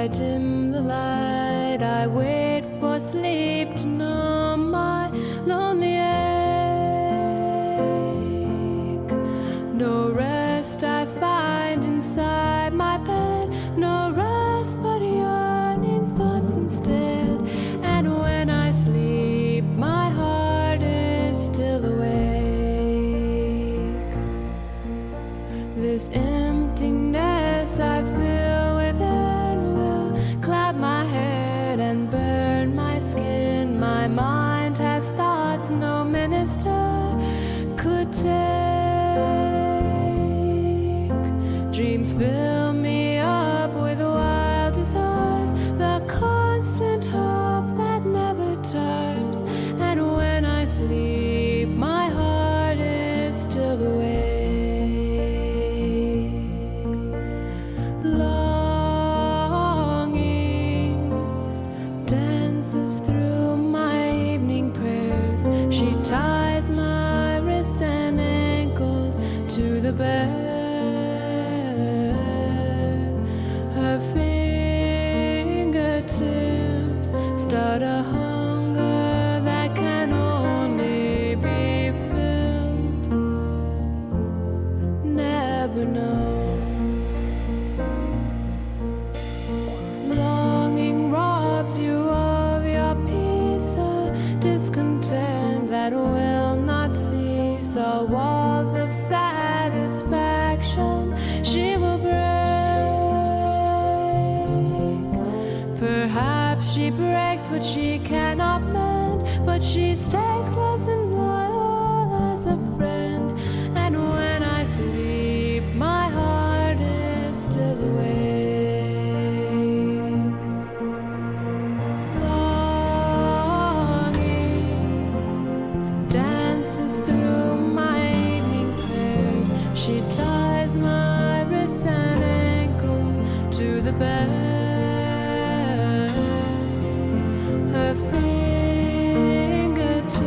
I dim the light, I wait for sleep to numb my lonely ache. No rest I find inside my bed, no rest but yawning thoughts instead. And when I sleep, my heart is still awake. This emptiness I feel within will cloud my head and burn my skin. My mind has thoughts no minister could take. Dreams fill me up with wild desires, the constant hope that never tires. And when I sleep, my heart is still awake. Longing dances through my evening prayers. She ties my wrists and ankles to the bed. Her fingertips start a hunger that can only be filled, never known. Longing robs you of your peace, a discontent that will not cease. All walls of satisfaction she will break. Perhaps she breaks what she cannot mend, but she stays close and loyal as a friend. And when I sleep, my heart is still awake. Longing dances through my evening prayers. She ties my wrists and ankles to the bed. Her fingertips